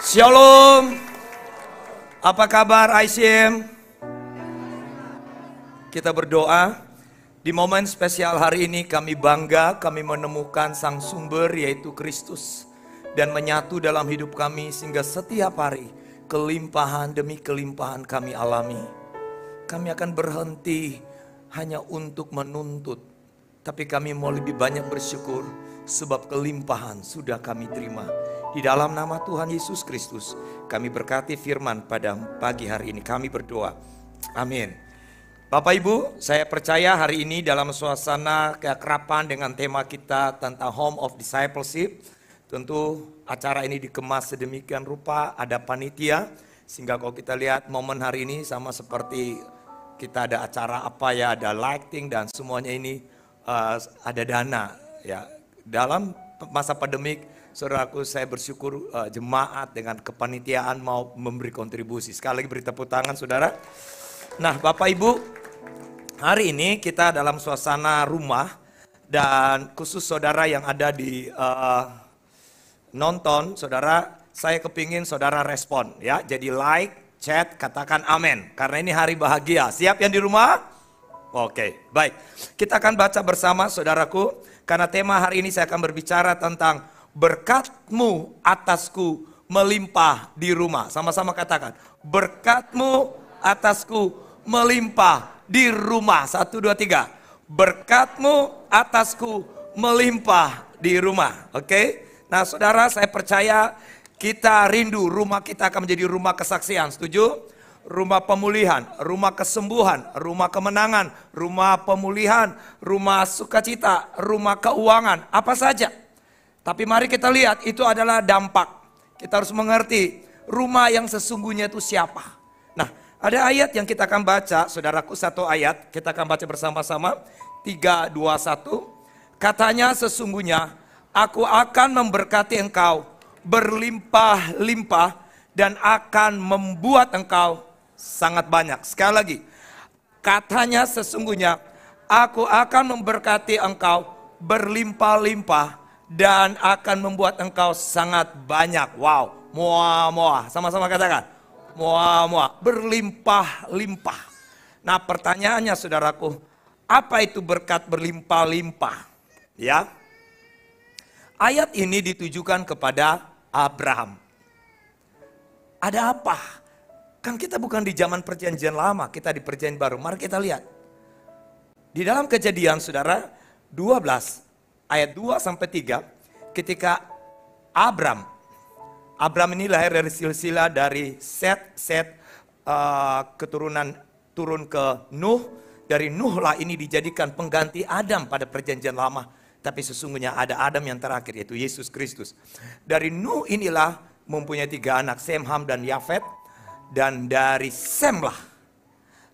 Shalom. Apa kabar ICM? Kita berdoa. Di momen spesial hari ini kami bangga kami menemukan sang sumber yaitu Kristus. Dan menyatu dalam hidup kami sehingga setiap hari kelimpahan demi kelimpahan kami alami. Kami akan berhenti hanya untuk menuntut. Tapi kami mau lebih banyak bersyukur sebab kelimpahan sudah kami terima. Di dalam nama Tuhan Yesus Kristus, kami berkati firman pada pagi hari ini. Kami berdoa. Amin. Bapak Ibu, saya percaya hari ini dalam suasana keakraban dengan tema kita tentang Home of Discipleship. Tentu acara ini dikemas sedemikian rupa, ada panitia. Sehingga kalau kita lihat momen hari ini sama seperti kita ada acara apa ya, ada lighting dan semuanya ini ada dana. Ya, dalam masa pandemik, saudaraku, saya bersyukur jemaat dengan kepanitiaan mau memberi kontribusi. Sekali lagi beri tepuk tangan, saudara. Nah, Bapak Ibu, hari ini kita dalam suasana rumah dan khusus saudara yang ada di nonton, saudara, saya kepingin saudara respon ya. Jadi like, chat, katakan amin. Karena ini hari bahagia. Siap yang di rumah? Oke, baik. Kita akan baca bersama, saudaraku. Karena tema hari ini saya akan berbicara tentang berkat-Mu atasku melimpah di rumah. Sama-sama katakan, berkat-Mu atasku melimpah di rumah. 1, 2, 3. Berkat-Mu atasku melimpah di rumah. Oke? Nah, saudara, saya percaya kita rindu rumah kita akan menjadi rumah kesaksian. Setuju? Rumah pemulihan, rumah kesembuhan, rumah kemenangan, rumah pemulihan, rumah sukacita, rumah keuangan, apa saja. Tapi mari kita lihat itu adalah dampak. Kita harus mengerti rumah yang sesungguhnya itu siapa. Nah, ada ayat yang kita akan baca, saudaraku, satu ayat. Kita akan baca bersama-sama. 3, 2, 1. Katanya sesungguhnya aku akan memberkati engkau berlimpah-limpah dan akan membuat engkau sangat banyak. Sekali lagi. Katanya sesungguhnya aku akan memberkati engkau berlimpah-limpah dan akan membuat engkau sangat banyak. Wow, moa-moa. Sama-sama katakan. Moa-moa, berlimpah-limpah. Nah, pertanyaannya saudaraku, apa itu berkat berlimpah-limpah? Ya. Ayat ini ditujukan kepada Abraham. Ada apa? Kan kita bukan di zaman perjanjian lama, kita di perjanjian baru. Mari kita lihat. Di dalam Kejadian, saudara, 12 ayat 2 sampai 3, ketika Abram ini lahir dari silsilah dari Set keturunan turun ke Nuh. Dari Nuh lah ini dijadikan pengganti Adam pada perjanjian lama. Tapi sesungguhnya ada Adam yang terakhir, yaitu Yesus Kristus. Dari Nuh inilah mempunyai 3 anak, Sem, Ham, dan Yafet. Dan dari Sem lah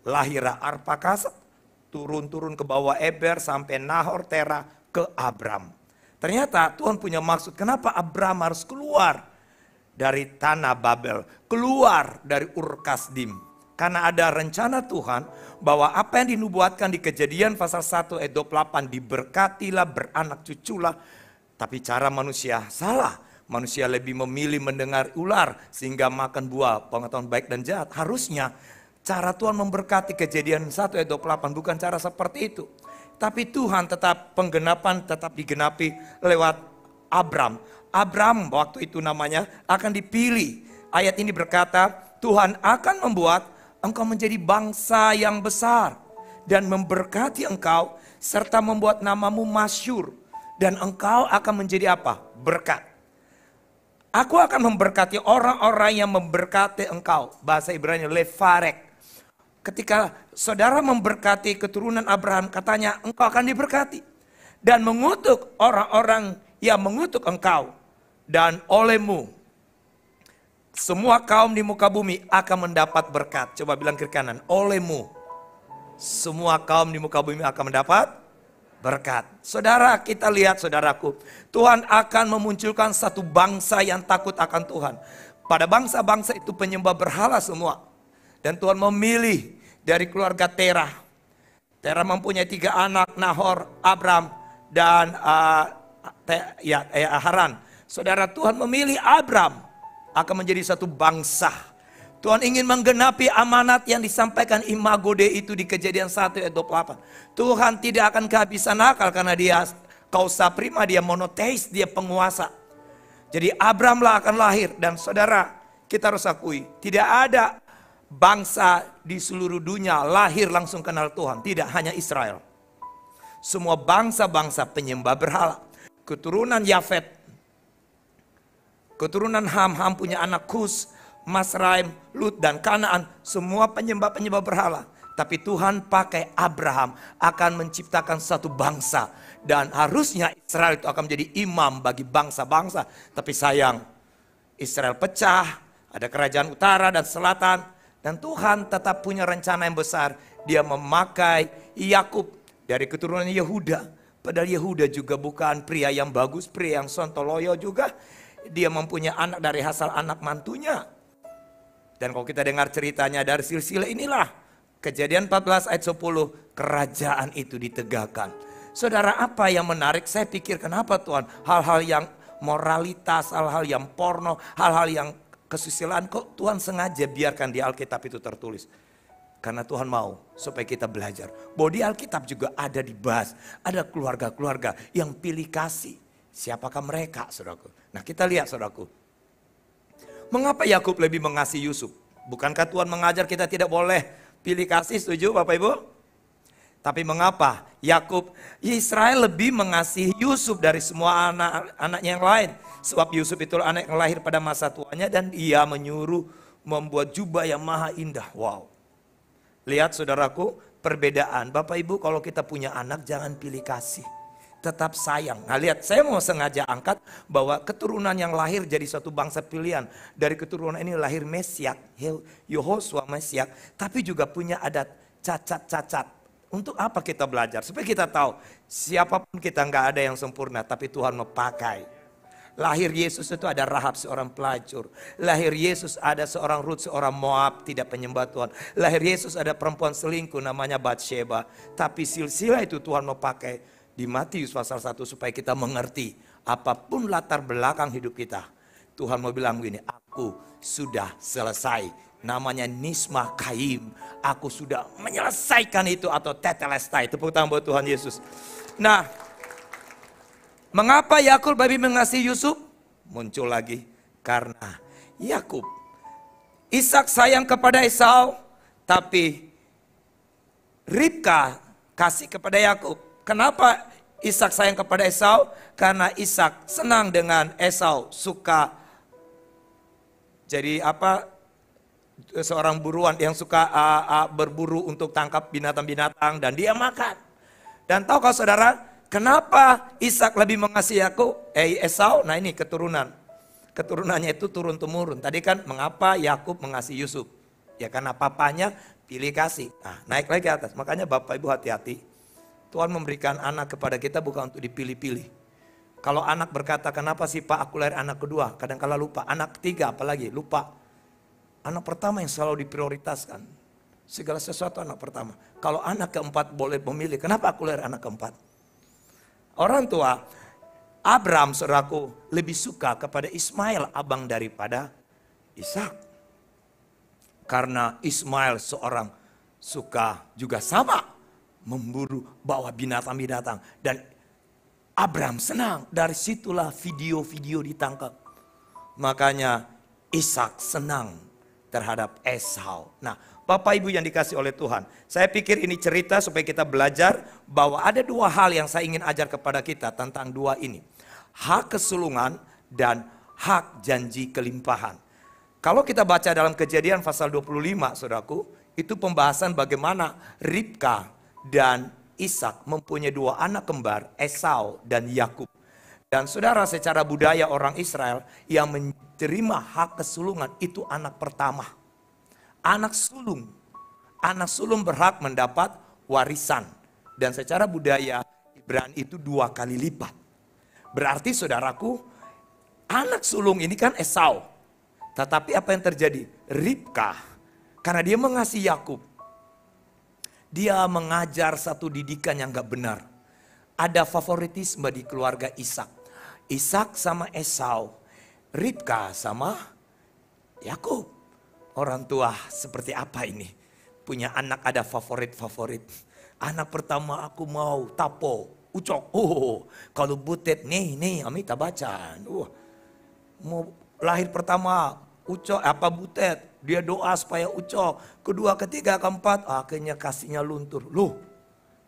lahirlah Arpakasad, turun-turun ke bawah Eber sampai Nahor, Tera, ke Abram. Ternyata Tuhan punya maksud kenapa Abram harus keluar dari tanah Babel, keluar dari Ur Kasdim. Karena ada rencana Tuhan bahwa apa yang dinubuatkan di Kejadian pasal 1 ayat 28, diberkatilah, beranak cuculah. Tapi cara manusia salah. Manusia lebih memilih mendengar ular sehingga makan buah pengetahuan baik dan jahat. Harusnya cara Tuhan memberkati Kejadian 1 ayat 28 bukan cara seperti itu. Tapi Tuhan tetap penggenapan tetap digenapi lewat Abram. Abram waktu itu namanya akan dipilih. Ayat ini berkata, Tuhan akan membuat engkau menjadi bangsa yang besar dan memberkati engkau serta membuat namamu masyhur dan engkau akan menjadi apa? Berkat. Aku akan memberkati orang-orang yang memberkati engkau. Bahasa Ibrani lefarek. Ketika saudara memberkati keturunan Abraham, katanya engkau akan diberkati. Dan mengutuk orang-orang yang mengutuk engkau. Dan olehmu semua kaum di muka bumi akan mendapat berkat. Coba bilang kiri kanan, olehmu semua kaum di muka bumi akan mendapat berkat. Saudara, kita lihat saudaraku, Tuhan akan memunculkan satu bangsa yang takut akan Tuhan. Pada bangsa-bangsa itu penyembah berhala semua. Dan Tuhan memilih dari keluarga Terah. Terah mempunyai 3 anak, Nahor, Abram, dan Haran. Saudara, Tuhan memilih Abram akan menjadi satu bangsa. Tuhan ingin menggenapi amanat yang disampaikan Imago Dei itu di Kejadian 1 ayat 28. Tuhan tidak akan kehabisan akal karena dia kausa prima, dia monoteis, dia penguasa. Jadi Abraham lah akan lahir. Dan saudara, kita harus akui, tidak ada bangsa di seluruh dunia lahir langsung kenal Tuhan. Tidak, hanya Israel. Semua bangsa-bangsa penyembah berhala. Keturunan Yafet, keturunan Ham, Ham punya anak Kus, Masraim, Lut dan Kanaan, semua penyembah-penyembah berhala. Tapi Tuhan pakai Abraham akan menciptakan satu bangsa. Dan harusnya Israel itu akan menjadi imam bagi bangsa-bangsa. Tapi sayang, Israel pecah, ada kerajaan utara dan selatan. Dan Tuhan tetap punya rencana yang besar. Dia memakai Yakub dari keturunan Yehuda. Padahal Yehuda juga bukan pria yang bagus, pria yang sontoloyo juga. Dia mempunyai anak dari hasil anak mantunya. Dan kalau kita dengar ceritanya dari silsilah inilah, Kejadian 14 ayat 10, kerajaan itu ditegakkan. Saudara, apa yang menarik? Saya pikir kenapa Tuhan hal-hal yang moralitas, hal-hal yang porno, hal-hal yang kesusilaan, kok Tuhan sengaja biarkan di Alkitab itu tertulis? Karena Tuhan mau supaya kita belajar bahwa di Alkitab juga ada dibahas, ada keluarga-keluarga yang pilih kasih. Siapakah mereka, saudaraku? Nah, kita lihat, saudaraku. Mengapa Yakub lebih mengasihi Yusuf? Bukankah Tuhan mengajar kita tidak boleh pilih kasih, setuju Bapak Ibu? Tapi mengapa Yakub, Israel lebih mengasihi Yusuf dari semua anak-anaknya yang lain? Sebab Yusuf itu anak yang lahir pada masa tuanya dan ia menyuruh membuat jubah yang maha indah. Wow. Lihat saudaraku, perbedaan. Bapak Ibu, kalau kita punya anak jangan pilih kasih, tetap sayang. Nah lihat, saya mau sengaja angkat bahwa keturunan yang lahir jadi satu bangsa pilihan. Dari keturunan ini lahir Mesiak, Yehosua Mesiak. Tapi juga punya adat cacat-cacat. Untuk apa kita belajar? Supaya kita tahu siapapun kita nggak ada yang sempurna. Tapi Tuhan memakai. Lahir Yesus itu ada Rahab seorang pelacur. Lahir Yesus ada seorang Rut, seorang Moab tidak penyembah Tuhan. Lahir Yesus ada perempuan selingkuh namanya Batsheba. Tapi silsilah itu Tuhan memakai di Matius pasal 1 supaya kita mengerti apapun latar belakang hidup kita. Tuhan mau bilang begini, aku sudah selesai. Namanya Nisma Kaim. Aku sudah menyelesaikan itu atau tetelestai. Tepuk tangan buat Tuhan Yesus. Nah, mengapa Yakub lebih mengasihi Yusuf? Muncul lagi karena Yakub, Ishak sayang kepada Esau, tapi Ribka kasih kepada Yakub. Kenapa Ishak sayang kepada Esau? Karena Ishak senang dengan Esau, suka jadi seorang buruan yang suka berburu untuk tangkap binatang-binatang dan dia makan. Dan tahukah saudara, kenapa Ishak lebih mengasihi Esau? Nah ini keturunannya itu turun-temurun. Tadi kan mengapa Yakub mengasihi Yusuf? Ya karena papanya pilih kasih. Nah naik lagi ke atas. Makanya Bapak Ibu hati-hati. Tuhan memberikan anak kepada kita bukan untuk dipilih-pilih. Kalau anak berkata, kenapa sih Pak aku lahir anak kedua? Kadang-kala lupa. Anak ketiga apalagi lupa. Anak pertama yang selalu diprioritaskan. Segala sesuatu anak pertama. Kalau anak keempat boleh memilih, kenapa aku lahir anak keempat? Orang tua Abraham, saudaraku, lebih suka kepada Ismail abang daripada Ishak. Karena Ismail seorang suka juga sama memburu bawa binatang-binatang. Dan Abraham senang. Dari situlah video-video ditangkap. Makanya Ishak senang terhadap Esau. Nah Bapak Ibu yang dikasih oleh Tuhan. Saya pikir ini cerita supaya kita belajar bahwa ada dua hal yang saya ingin ajar kepada kita tentang dua ini. Hak kesulungan dan hak janji kelimpahan. Kalau kita baca dalam Kejadian pasal 25 saudaraku. Itu pembahasan bagaimana Ribka dan Ishak mempunyai dua anak kembar, Esau dan Yakub. Dan saudara, secara budaya orang Israel yang menerima hak kesulungan itu anak pertama. Anak sulung berhak mendapat warisan. Dan secara budaya Ibrani itu 2 kali lipat. Berarti saudaraku, anak sulung ini kan Esau. Tetapi apa yang terjadi? Ribka, karena dia mengasihi Yakub, dia mengajar satu didikan yang gak benar. Ada favoritisme di keluarga Ishak. Ishak sama Esau, Ribka sama Yakub. Orang tua seperti apa ini? Punya anak ada favorit-favorit. Anak pertama aku mau tapo, ucok. Oh, kalau butet nih Amita bacaan. Mau lahir pertama ucok apa butet. Dia doa supaya ucok. Kedua, ketiga, keempat, akhirnya kasihnya luntur. Loh,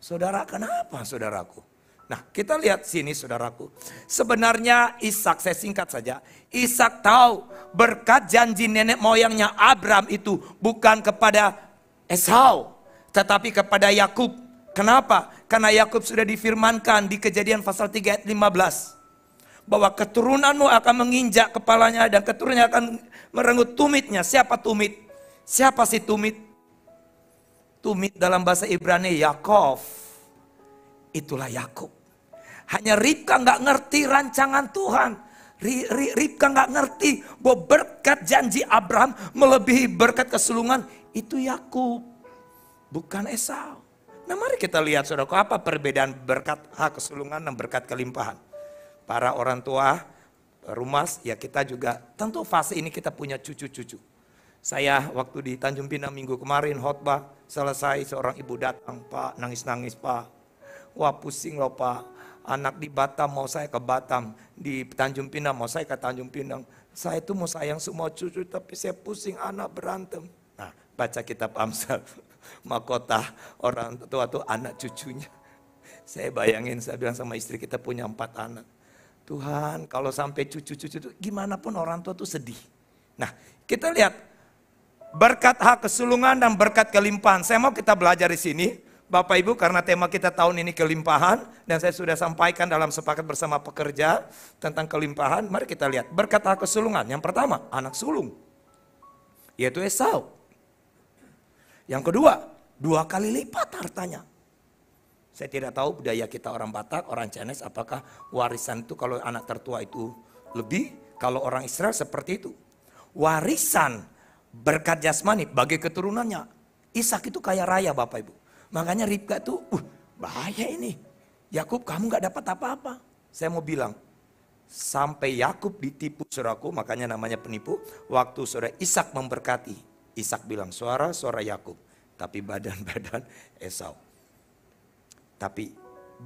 saudara kenapa saudaraku? Nah, kita lihat sini saudaraku. Sebenarnya Ishak, saya singkat saja. Ishak tahu berkat janji nenek moyangnya Abraham itu bukan kepada Esau, tetapi kepada Yakub. Kenapa? Karena Yakub sudah difirmankan di Kejadian pasal 3 ayat 15. Bahwa keturunanmu akan menginjak kepalanya dan keturunannya akan merenggut tumitnya. Siapa tumit? Siapa si tumit? Tumit dalam bahasa Ibrani Yakov. Itulah Yakub. Hanya Ribka nggak ngerti rancangan Tuhan. Ribka nggak ngerti bahwa berkat janji Abraham melebihi berkat kesulungan itu Yakub, bukan Esau. Nah, mari kita lihat saudaraku, apa perbedaan berkat kesulungan dan berkat kelimpahan. Para orang tua rumah, ya kita juga tentu fase ini kita punya cucu-cucu. Saya waktu di Tanjung Pinang minggu kemarin khotbah selesai, seorang ibu datang, Pak, nangis-nangis Pak. Wah, pusing loh Pak. Anak di Batam mau saya ke Batam, di Tanjung Pinang mau saya ke Tanjung Pinang. Saya itu mau sayang semua cucu tapi saya pusing anak berantem. Nah, baca kitab Amsal, mahkota orang tua itu anak cucunya. Saya bayangin, saya bilang sama istri kita punya 4 anak. Tuhan, kalau sampai cucu-cucu itu gimana pun orang tua itu sedih. Nah, kita lihat berkat hak kesulungan dan berkat kelimpahan. Saya mau kita belajar di sini. Bapak Ibu, karena tema kita tahun ini kelimpahan, dan saya sudah sampaikan dalam sepakat bersama pekerja tentang kelimpahan. Mari kita lihat berkat hak kesulungan. Yang pertama, anak sulung, yaitu Esau. Yang kedua, 2 kali lipat hartanya. Saya tidak tahu budaya kita orang Batak, orang Chinese, apakah warisan itu kalau anak tertua itu lebih, kalau orang Israel seperti itu. Warisan berkat jasmani bagi keturunannya. Ishak itu kaya raya Bapak Ibu. Makanya Ribka tuh, bahaya ini. Yakub, kamu gak dapat apa-apa. Saya mau bilang, sampai Yakub ditipu saudaraku, makanya namanya penipu. Waktu saudara Ishak memberkati, Ishak bilang suara Yakub, tapi badan Esau. Tapi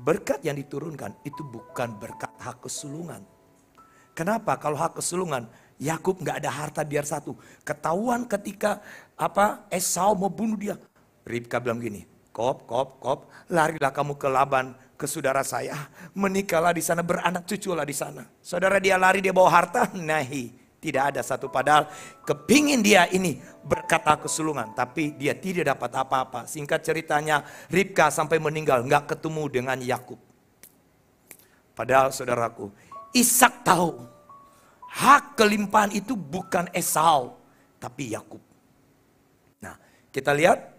berkat yang diturunkan itu bukan berkat hak kesulungan. Kenapa? Kalau hak kesulungan, Yakub gak ada harta biar satu. Ketahuan ketika Esau mau bunuh dia. Ribka bilang gini, Kop, larilah kamu ke Laban, ke saudara saya. Menikahlah di sana, beranak cuculah di sana. Saudara dia lari, dia bawa harta, nahi. Tidak ada satu, padahal kepingin dia ini berkata kesulungan. Tapi dia tidak dapat apa-apa. Singkat ceritanya, Ribka sampai meninggal, nggak ketemu dengan Yakub. Padahal saudaraku, Ishak tahu, hak kelimpahan itu bukan Esau, tapi Yakub. Nah, kita lihat.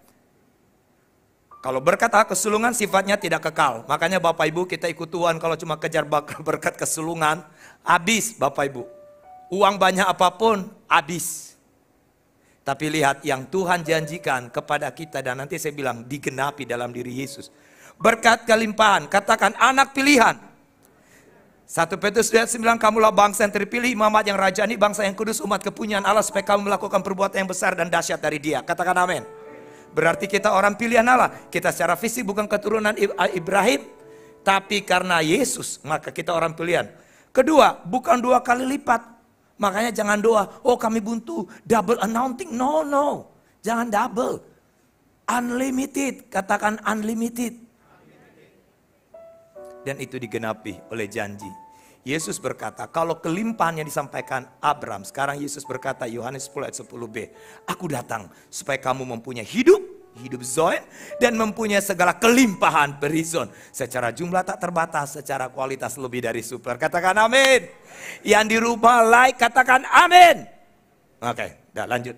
Kalau berkat hak kesulungan sifatnya tidak kekal. Makanya Bapak Ibu kita ikut Tuhan kalau cuma kejar berkat kesulungan, habis Bapak Ibu. Uang banyak apapun, habis. Tapi lihat yang Tuhan janjikan kepada kita dan nanti saya bilang digenapi dalam diri Yesus. Berkat kelimpahan, katakan anak pilihan. 1 Petrus 9, kamulah bangsa yang terpilih, imamat yang rajani, bangsa yang kudus, umat kepunyaan Allah supaya kamu melakukan perbuatan yang besar dan dahsyat dari Dia. Katakan amin. Berarti kita orang pilihan Allah. Kita secara fisik bukan keturunan Ibrahim, tapi karena Yesus, maka kita orang pilihan. Kedua, bukan 2 kali lipat. Makanya jangan doa, oh kami buntu, double anointing. No, jangan double. Unlimited, katakan unlimited. Dan itu digenapi oleh janji. Yesus berkata, kalau kelimpahan yang disampaikan Abraham, sekarang Yesus berkata, Yohanes 10 ayat 10b, aku datang supaya kamu mempunyai hidup zoe, dan mempunyai segala kelimpahan berizon. Secara jumlah tak terbatas, secara kualitas lebih dari super. Katakan amin. Yang di rumah like, katakan amin. Oke, dah lanjut.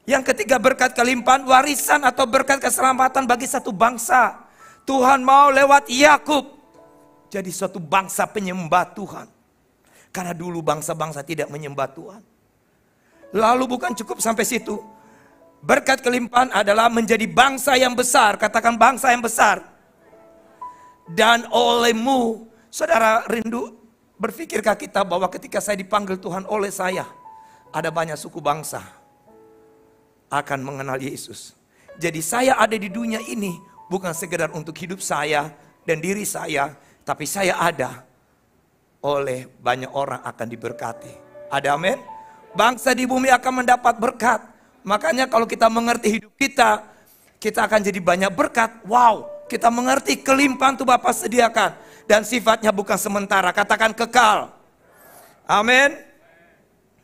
Yang ketiga, berkat kelimpahan, warisan atau berkat keselamatan bagi satu bangsa. Tuhan mau lewat Yakub jadi suatu bangsa penyembah Tuhan. Karena dulu bangsa-bangsa tidak menyembah Tuhan. Lalu bukan cukup sampai situ. Berkat kelimpahan adalah menjadi bangsa yang besar. Katakan bangsa yang besar. Dan olehmu, saudara rindu, berpikirkah kita bahwa ketika saya dipanggil Tuhan oleh saya, ada banyak suku bangsa akan mengenal Yesus. Jadi saya ada di dunia ini bukan sekedar untuk hidup saya dan diri saya, tapi saya ada oleh banyak orang akan diberkati. Ada amin? Bangsa di bumi akan mendapat berkat. Makanya kalau kita mengerti hidup kita, kita akan jadi banyak berkat. Wow, kita mengerti kelimpahan tuh Bapa sediakan. Dan sifatnya bukan sementara, katakan kekal. Amin.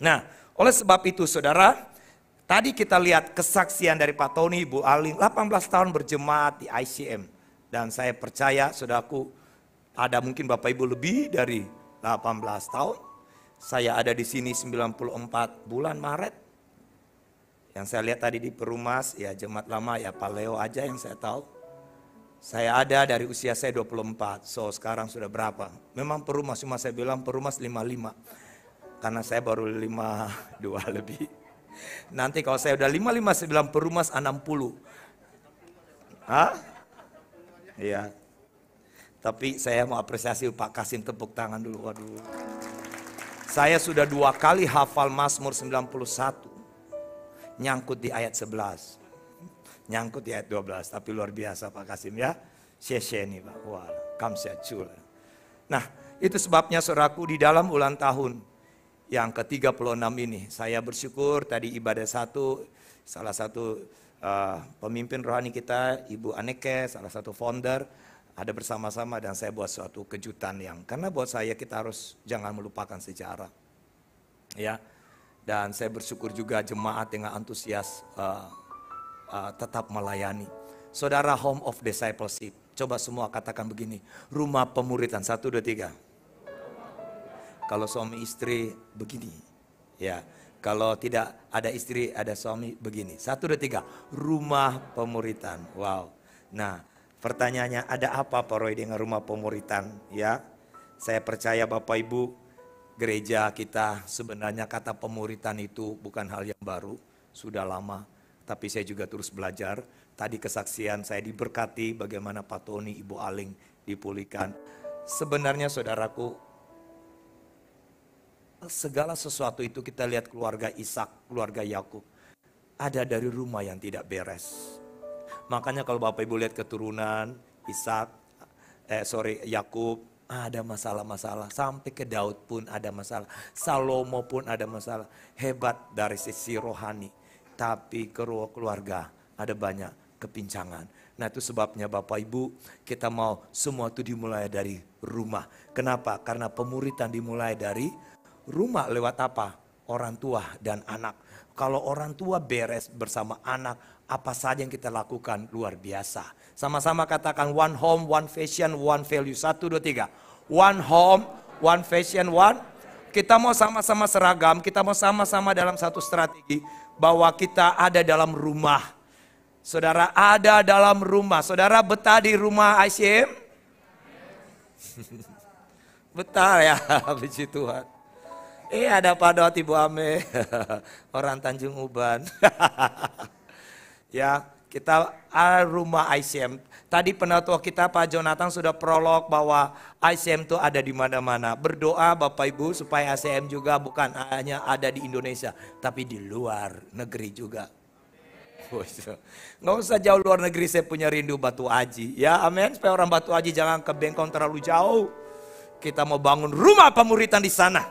Nah, oleh sebab itu saudara, tadi kita lihat kesaksian dari Pak Tony, Ibu Aling, 18 tahun berjemaat di ICM. Dan saya percaya saudaraku, ada mungkin Bapak Ibu lebih dari 18 tahun. Saya ada di sini 94 bulan Maret. Yang saya lihat tadi di Perumas, ya jemaat lama ya Pak Leo aja yang saya tahu. Saya ada dari usia saya 24, so sekarang sudah berapa? Memang Perumas, cuma saya bilang Perumas 55. Karena saya baru 52 lebih. Nanti kalau saya udah 55, saya bilang Perumas 60. Hah? Iya. Tapi saya mau apresiasi Pak Kasim, tepuk tangan dulu. Waduh. Saya sudah 2 kali hafal Mazmur 91. Nyangkut di ayat 11. Nyangkut di ayat 12. Tapi luar biasa Pak Kasim ya. Syeshe nih Pak. Wah, kamsyachul. Nah, itu sebabnya saudaraku di dalam ulang tahun yang ke-36 ini. Saya bersyukur tadi ibadah salah satu pemimpin rohani kita, Ibu Aneke, salah satu founder, ada bersama-sama dan saya buat suatu kejutan karena buat saya kita harus jangan melupakan sejarah. Ya. Dan saya bersyukur juga jemaat dengan antusias tetap melayani. Saudara, home of discipleship. Coba semua katakan begini, rumah pemuritan. 1, 2, 3. Kalau suami istri begini. Ya, kalau tidak ada istri ada suami begini. 1, 2, 3. Rumah pemuritan. Wow. Nah, pertanyaannya ada apa Pak Roy dengan rumah pemuritan? Ya, saya percaya Bapak Ibu, gereja kita sebenarnya kata pemuritan itu bukan hal yang baru, sudah lama. Tapi saya juga terus belajar. Tadi kesaksian saya diberkati bagaimana Pak Tony, Ibu Aling dipulihkan. Sebenarnya saudaraku, segala sesuatu itu kita lihat keluarga Ishak, keluarga Yakub, ada dari rumah yang tidak beres. Makanya kalau Bapak Ibu lihat keturunan Yakub, ada masalah-masalah. Sampai ke Daud pun ada masalah. Salomo pun ada masalah. Hebat dari sisi rohani. Tapi keluarga ada banyak kepincangan. Nah itu sebabnya Bapak Ibu kita mau semua itu dimulai dari rumah. Kenapa? Karena pemuritan dimulai dari rumah lewat apa? Orang tua dan anak. Kalau orang tua beres bersama anak, apa saja yang kita lakukan luar biasa. Sama-sama katakan one home, one fashion, one value. 1, 2, 3. One home, one fashion, one. Kita mau sama-sama seragam, kita mau sama-sama dalam satu strategi. Bahwa kita ada dalam rumah. Saudara ada dalam rumah. Saudara betah di rumah ICM? Betah ya, puji Tuhan. Ada Pak Dot, Ibu Ame, orang Tanjung Uban. Ya, kita rumah ICM. Tadi penatua kita Pak Jonathan sudah prolog bahwa ICM itu ada di mana-mana. Berdoa Bapak Ibu supaya ICM juga bukan hanya ada di Indonesia, tapi di luar negeri juga. Nggak usah jauh luar negeri, saya punya rindu Batu Aji. Ya amin, supaya orang Batu Aji jangan ke Bengkong terlalu jauh. Kita mau bangun rumah pemuritan di sana.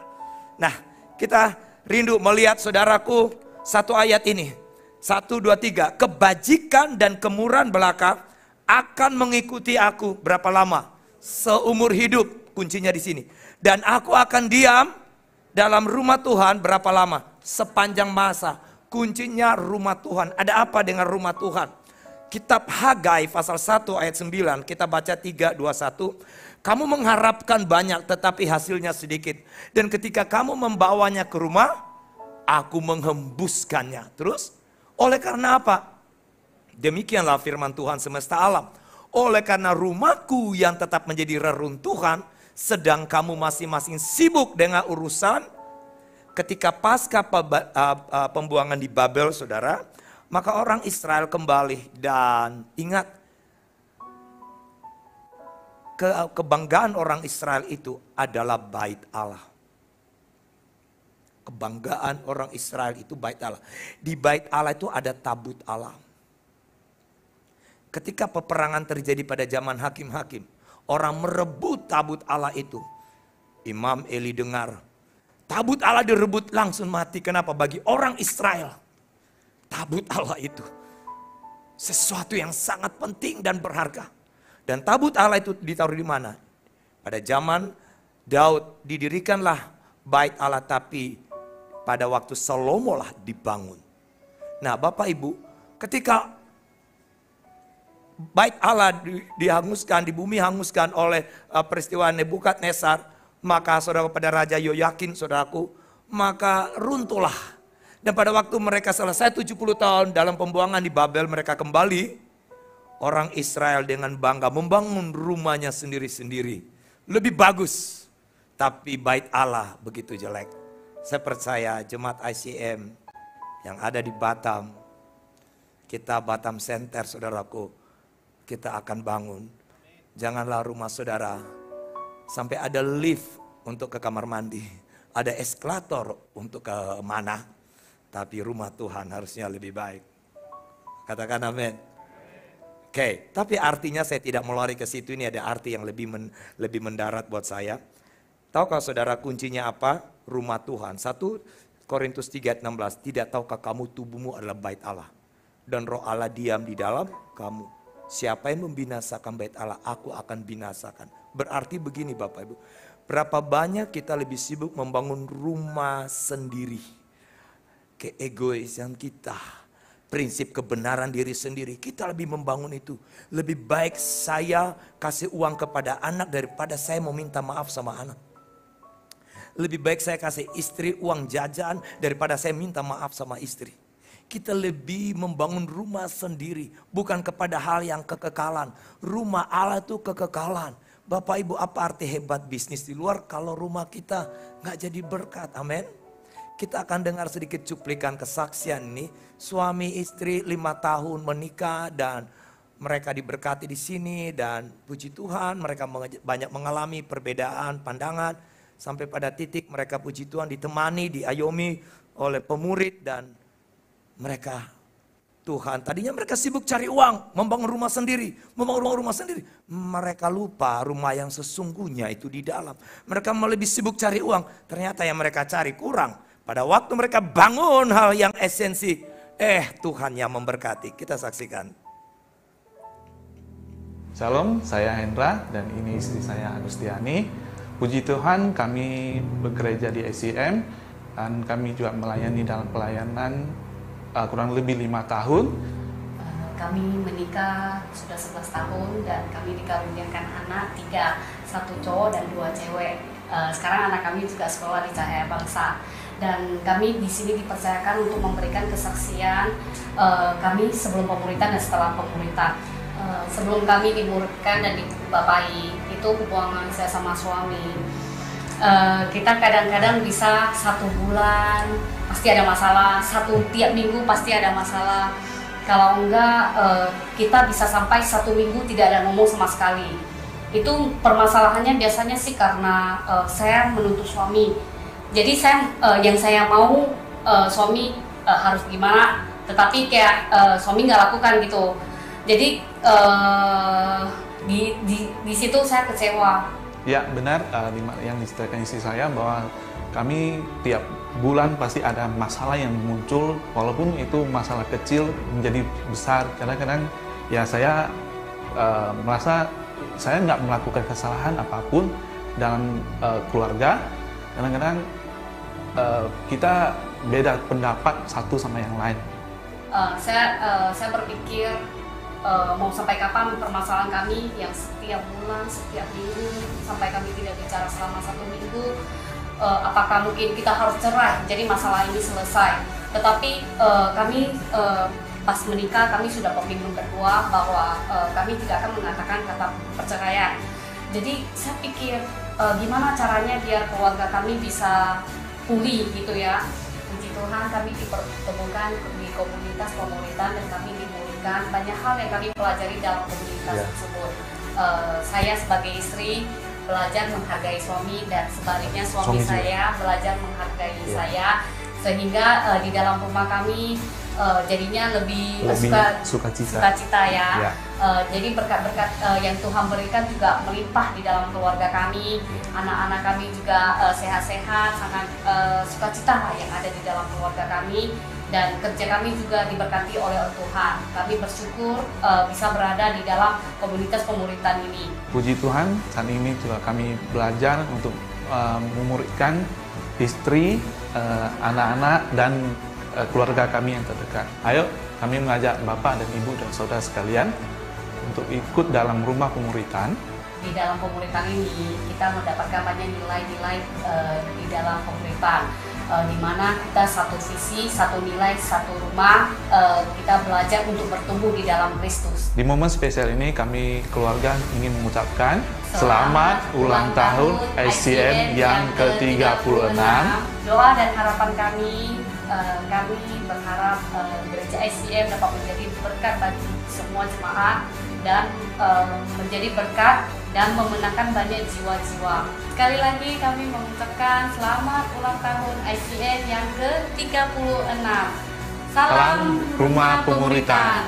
Nah, kita rindu melihat saudaraku satu ayat ini. 1, 2, 3. Kebajikan dan kemurahan belaka akan mengikuti aku berapa lama? Seumur hidup, kuncinya di sini. Dan aku akan diam dalam rumah Tuhan berapa lama? Sepanjang masa. Kuncinya rumah Tuhan. Ada apa dengan rumah Tuhan? Kitab Hagai pasal 1 ayat 9, kita baca 3, 2, 1. Kamu mengharapkan banyak tetapi hasilnya sedikit. Dan ketika kamu membawanya ke rumah, aku menghembuskannya. Terus, oleh karena apa? Demikianlah firman Tuhan semesta alam. Oleh karena rumahku yang tetap menjadi reruntuhan, sedang kamu masing-masing sibuk dengan urusan, ketika pasca pembuangan di Babel, saudara, maka orang Israel kembali dan ingat, kebanggaan orang Israel itu adalah bait Allah. kebanggaan orang Israel itu bait Allah. Di bait Allah itu ada tabut Allah. Ketika peperangan terjadi pada zaman hakim-hakim, orang merebut tabut Allah itu. Imam Eli dengar, tabut Allah direbut, langsung mati. Kenapa? Bagi orang Israel, tabut Allah itu sesuatu yang sangat penting dan berharga. Dan tabut Allah itu ditaruh di mana? Pada zaman Daud didirikanlah bait Allah, tapi pada waktu Salomo lah dibangun. Nah Bapak Ibu, ketika bait Allah dihanguskan, di bumi hanguskan oleh peristiwa Nebukadnezar, maka saudara pada Raja Yoyakin saudaraku, maka runtuhlah. Dan pada waktu mereka selesai 70 tahun dalam pembuangan di Babel, mereka kembali. Orang Israel dengan bangga membangun rumahnya sendiri-sendiri. Lebih bagus. Tapi bait Allah begitu jelek. Saya percaya jemaat ICM yang ada di Batam, kita Batam Center saudaraku, kita akan bangun. Janganlah rumah saudara sampai ada lift untuk ke kamar mandi, ada eskalator untuk ke mana, tapi rumah Tuhan harusnya lebih baik. Katakan amin. Oke, tapi artinya saya tidak melari ke situ, ini ada arti yang lebih mendarat buat saya. Tahukah saudara kuncinya apa? Rumah Tuhan. 1 Korintus 3:16, tidak tahukah kamu tubuhmu adalah bait Allah dan roh Allah diam di dalam kamu. Siapa yang membinasakan bait Allah, aku akan binasakan. Berarti begini Bapak Ibu, berapa banyak kita lebih sibuk membangun rumah sendiri. Keegoisan kita, prinsip kebenaran diri sendiri, kita lebih membangun itu. Lebih baik saya kasih uang kepada anak daripada saya meminta maaf sama anak. Lebih baik saya kasih istri uang jajan daripada saya minta maaf sama istri. Kita lebih membangun rumah sendiri, bukan kepada hal yang kekekalan. Rumah Allah itu kekekalan. Bapak Ibu, apa arti hebat bisnis di luar kalau rumah kita nggak jadi berkat? Amin. Kita akan dengar sedikit cuplikan kesaksian ini. Suami istri 5 tahun menikah dan mereka diberkati di sini, dan puji Tuhan mereka banyak mengalami perbedaan pandangan. Sampai pada titik mereka puji Tuhan ditemani, diayomi oleh pemurid, dan mereka Tuhan, tadinya mereka sibuk cari uang, membangun rumah sendiri, membangun rumah sendiri. Mereka lupa rumah yang sesungguhnya itu di dalam. Mereka lebih sibuk cari uang, ternyata yang mereka cari kurang. Pada waktu mereka bangun hal yang esensi, Tuhan yang memberkati. Kita saksikan. Shalom, saya Hendra dan ini istri saya Agustiani. Puji Tuhan, kami bekerja di ICM dan kami juga melayani dalam pelayanan kurang lebih 5 tahun. Kami menikah sudah 11 tahun dan kami dikaruniakan anak 3, 1 cowok dan 2 cewek. Sekarang anak kami juga sekolah di Cahaya Bangsa. Dan kami di sini dipercayakan untuk memberikan kesaksian kami sebelum pemuritan dan setelah pemuritan. Sebelum kami dimuridkan dan dibapai, itu hubungan saya sama suami. Kita kadang-kadang bisa 1 bulan pasti ada masalah, tiap minggu pasti ada masalah. Kalau enggak kita bisa sampai 1 minggu tidak ada ngomong sama sekali. Itu permasalahannya biasanya sih karena saya menuntut suami. Jadi yang saya mau suami harus gimana, tetapi kayak suami nggak lakukan gitu. Jadi di situ saya kecewa. Ya benar, yang diceritakan istri saya bahwa kami tiap bulan pasti ada masalah yang muncul, walaupun itu masalah kecil menjadi besar. Kadang-kadang ya saya merasa saya nggak melakukan kesalahan apapun dalam keluarga. Kadang-kadang kita beda pendapat satu sama yang lain. Saya berpikir mau sampai kapan permasalahan kami yang setiap bulan, setiap minggu, sampai kami tidak bicara selama 1 minggu. Apakah mungkin kita harus cerai, jadi masalah ini selesai. Tetapi kami pas menikah kami sudah komitmen berdua bahwa kami tidak akan mengatakan kata perceraian. Jadi saya pikir gimana caranya biar keluarga kami bisa pulih gitu ya. Puji Tuhan kami dipertemukan di komunitas pemuritan dan kami dimulihkan. Banyak hal yang kami pelajari dalam komunitas tersebut. Saya sebagai istri belajar menghargai suami dan sebaliknya suami Suami juga. saya belajar menghargai saya, sehingga di dalam rumah kami jadinya lebih sukacita ya. Jadi berkat-berkat yang Tuhan berikan juga melimpah di dalam keluarga kami, anak-anak kami juga sehat-sehat, sangat sukacita lah yang ada di dalam keluarga kami, dan kerja kami juga diberkati oleh Tuhan. Kami bersyukur bisa berada di dalam komunitas pemuritan ini. Puji Tuhan, saat ini juga kami belajar untuk memuridkan istri, anak-anak, dan keluarga kami yang terdekat. Ayo, kami mengajak Bapak dan Ibu dan Saudara sekalian untuk ikut dalam rumah pemuritan. Di dalam pemuritan ini kita mendapatkan banyak nilai-nilai di dalam pemuritan, di mana kita satu visi, satu nilai, satu rumah, kita belajar untuk bertumbuh di dalam Kristus. Di momen spesial ini kami keluarga ingin mengucapkan selamat ulang tahun ICN yang ke-36. Doa dan harapan kami berharap gereja ICN dapat menjadi berkat bagi semua jemaat dan menjadi berkat dan memenangkan banyak jiwa-jiwa. Sekali lagi kami mengucapkan selamat ulang tahun ICN yang ke-36. Salam Rumah Pemuritan.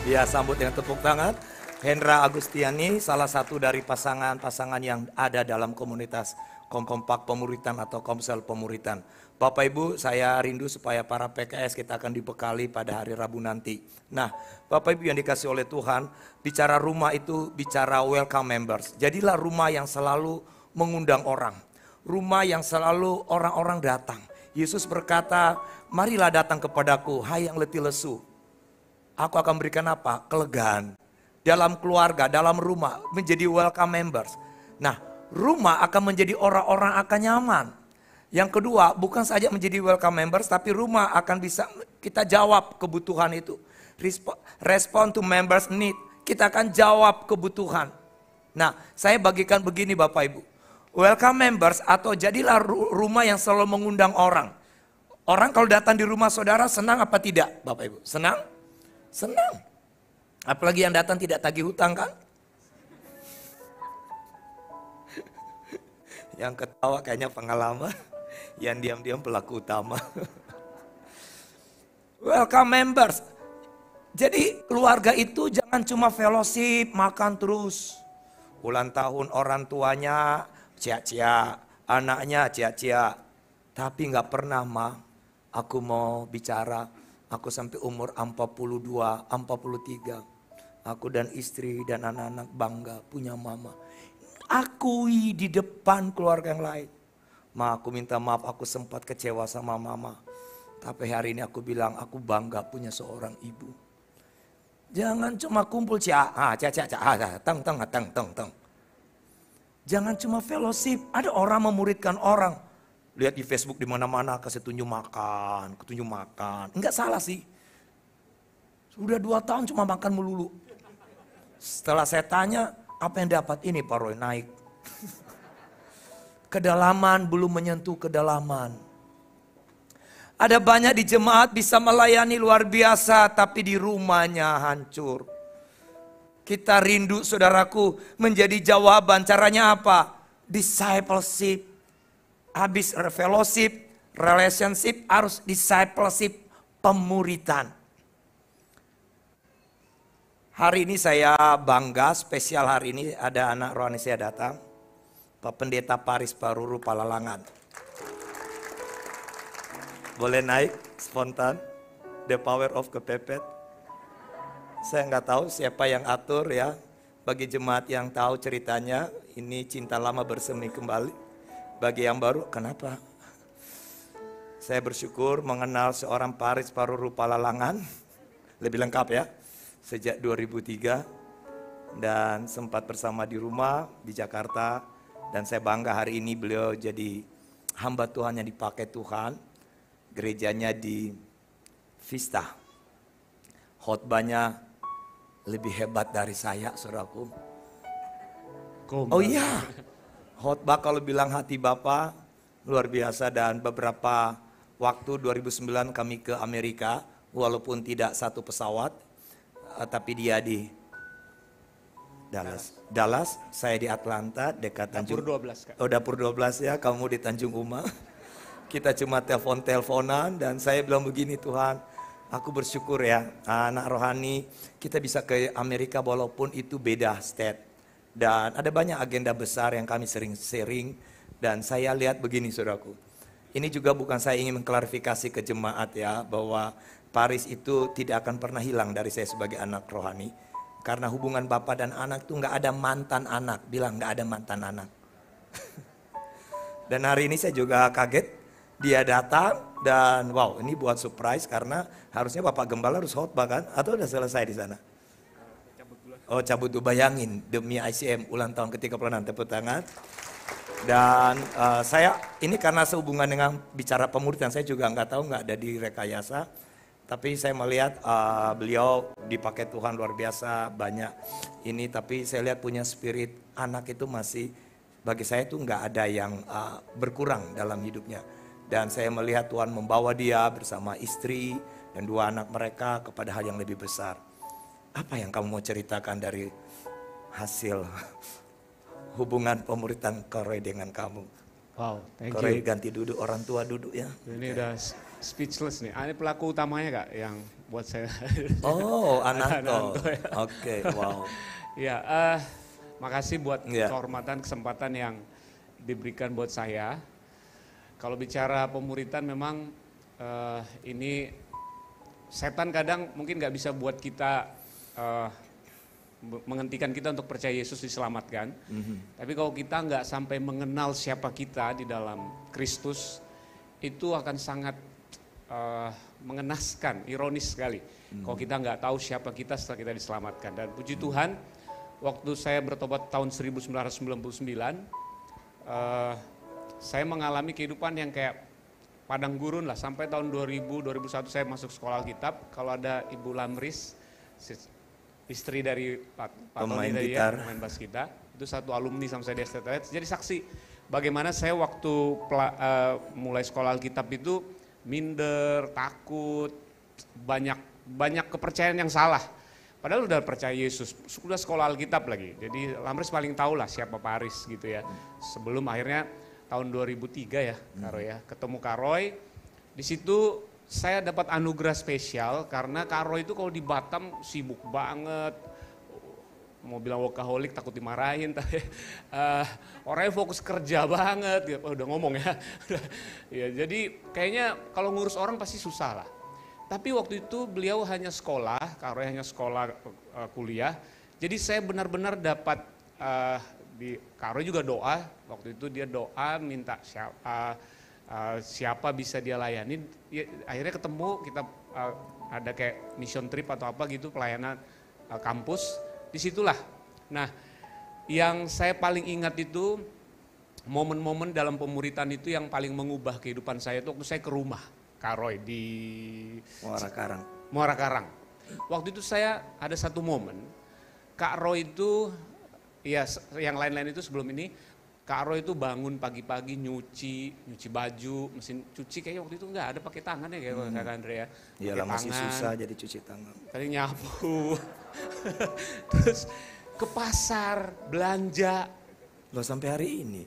Ya, sambut dengan tepuk tangan. Hendra Agustiani, salah satu dari pasangan-pasangan yang ada dalam komunitas Kompak Pemuritan atau Komsel Pemuritan. Bapak Ibu, saya rindu supaya para PKS kita akan dibekali pada hari Rabu nanti. Nah, Bapak Ibu yang dikasih oleh Tuhan, bicara rumah itu bicara welcome members. Jadilah rumah yang selalu mengundang orang. Rumah yang selalu orang-orang datang. Yesus berkata, marilah datang kepadaku, hai yang letih lesu. Aku akan berikan apa? Kelegaan. Dalam keluarga, dalam rumah, menjadi welcome members. Nah, rumah akan menjadi orang-orang akan nyaman. Yang kedua, bukan saja menjadi welcome members, tapi rumah akan bisa kita jawab kebutuhan itu. Respond to members need. Kita akan jawab kebutuhan. Nah, saya bagikan begini Bapak Ibu. Welcome members atau jadilah rumah yang selalu mengundang orang. Orang kalau datang di rumah saudara senang apa tidak Bapak Ibu? Senang? Senang. Apalagi yang datang tidak tagih hutang kan? Yang ketawa kayaknya pengalaman. Yang diam-diam pelaku utama. Welcome members. Jadi keluarga itu jangan cuma fellowship, makan terus. Ulang tahun orang tuanya cia-cia, anaknya cia-cia. Tapi gak pernah aku mau bicara. Aku sampai umur 42, 43. Aku dan istri dan anak-anak bangga punya mama. Akui di depan keluarga yang lain. Aku minta maaf aku sempat kecewa sama mama. Tapi hari ini aku bilang aku bangga punya seorang ibu. Jangan cuma kumpul teng. Jangan cuma fellowship. Ada orang memuridkan orang. Lihat di Facebook di mana-mana kasih tunjuk makan. Enggak salah sih. Sudah 2 tahun cuma makan melulu. Setelah saya tanya, apa yang dapat ini Pak Roy? Naik. Kedalaman belum menyentuh kedalaman. Ada banyak di jemaat bisa melayani luar biasa, tapi di rumahnya hancur. Kita rindu saudaraku menjadi jawaban. Caranya apa? Discipleship. Habis fellowship, relationship harus discipleship, pemuritan. Hari ini saya bangga, spesial hari ini ada anak rohani saya datang. Pak Pendeta Paris Paruru Palalangan. Boleh naik spontan? The power of kepepet. Saya nggak tahu siapa yang atur ya. Bagi jemaat yang tahu ceritanya, ini cinta lama bersemi kembali. Bagi yang baru, kenapa? Saya bersyukur mengenal seorang Paris Paruru Palalangan. Lebih lengkap ya. Sejak 2003 dan sempat bersama di rumah di Jakarta, dan saya bangga hari ini beliau jadi hamba Tuhan yang dipakai Tuhan. Gerejanya di Vista, khotbahnya lebih hebat dari saya saudaraku. Oh iya, khotbah kalau bilang hati Bapa luar biasa. Dan beberapa waktu 2009 kami ke Amerika, walaupun tidak satu pesawat, tapi dia di Dallas, saya di Atlanta, dekat Tanjung. Dapur 12, Kak. Oh, Dapur 12 ya, kamu di Tanjung Uma. Kita cuma telepon-teleponan dan saya bilang begini, Tuhan, aku bersyukur ya, anak rohani, kita bisa ke Amerika walaupun itu beda state. Dan ada banyak agenda besar yang kami sering sharing dan saya lihat begini saudaraku. Ini juga bukan saya ingin mengklarifikasi ke jemaat ya, bahwa Paris itu tidak akan pernah hilang dari saya sebagai anak rohani. Karena hubungan bapak dan anak itu nggak ada mantan anak, bilang nggak ada mantan anak. Dan hari ini saya juga kaget, dia datang dan wow, ini buat surprise karena harusnya Bapak Gembala harus khotbah kan? Atau udah selesai di sana? Oh, cabut tuh, bayangin demi ICM ulang tahun ke-36, tepuk tangan. Dan saya ini karena sehubungan dengan bicara pemuridan, saya juga nggak tahu, nggak ada di rekayasa. Tapi saya melihat beliau dipakai Tuhan luar biasa banyak ini. Tapi saya lihat punya spirit anak itu masih, bagi saya itu nggak ada yang berkurang dalam hidupnya. Dan saya melihat Tuhan membawa dia bersama istri dan 2 anak mereka kepada hal yang lebih besar. Apa yang kamu mau ceritakan dari hasil hubungan pemuritan Koroi dengan kamu? Wow, thank Koroi you. ganti duduk, orang tua duduk ya. Ini udah speechless nih. Ini pelaku utamanya Kak yang buat saya. Oh, Ananto. Ananto, ya. Oke, wow. Ya, makasih buat Ya. kehormatan, kesempatan yang diberikan buat saya. Kalau bicara pemuritan memang ini setan kadang mungkin nggak bisa buat kita menghentikan kita untuk percaya Yesus diselamatkan. Tapi kalau kita nggak sampai mengenal siapa kita di dalam Kristus, itu akan sangat mengenaskan, ironis sekali. Kalau kita nggak tahu siapa kita setelah kita diselamatkan. Dan puji Tuhan, waktu saya bertobat tahun 1999, saya mengalami kehidupan yang kayak padang gurun lah. Sampai tahun 2000, 2001 saya masuk sekolah Alkitab. Kalau ada Ibu Lamris, istri dari Pak Pemain Tony tadi gitar. ya, pemain bass kita, itu satu alumni sama saya di STT. Jadi saksi bagaimana saya waktu mulai sekolah Alkitab itu minder, takut, banyak kepercayaan yang salah. Padahal udah percaya Yesus, sudah sekolah Alkitab lagi. Jadi Lamris paling tahu lah siapa Paris gitu ya. Sebelum akhirnya tahun 2003 ya, Kak Roy ya, ketemu Kak Roy. Di situ saya dapat anugerah spesial karena Kak Roy itu kalau di Batam sibuk banget. Mau bilang workaholic takut dimarahin, tapi orangnya fokus kerja banget. Ya, udah ngomong ya. Ya, jadi kayaknya kalau ngurus orang pasti susah lah. Tapi waktu itu beliau hanya sekolah, Kak Roy hanya sekolah kuliah. Jadi saya benar-benar dapat Kak Roy juga doa, waktu itu dia doa minta siapa bisa dia layani. Akhirnya ketemu, kita ada kayak mission trip atau apa gitu, pelayanan kampus. Disitulah. Nah, yang saya paling ingat itu momen-momen dalam pemuritan itu yang paling mengubah kehidupan saya itu waktu saya ke rumah Kak Roy di Muara Karang. Waktu itu saya ada satu momen, Kak Roy itu, ya yang lain-lain itu sebelum ini, Kak Roy itu bangun pagi-pagi nyuci baju, mesin cuci kayaknya waktu itu enggak ada pakai tangan ya kayak Kak Andrea. Iyalah masih susah jadi cuci tangan. Tadi nyapu, terus ke pasar, belanja. Loh sampai hari ini?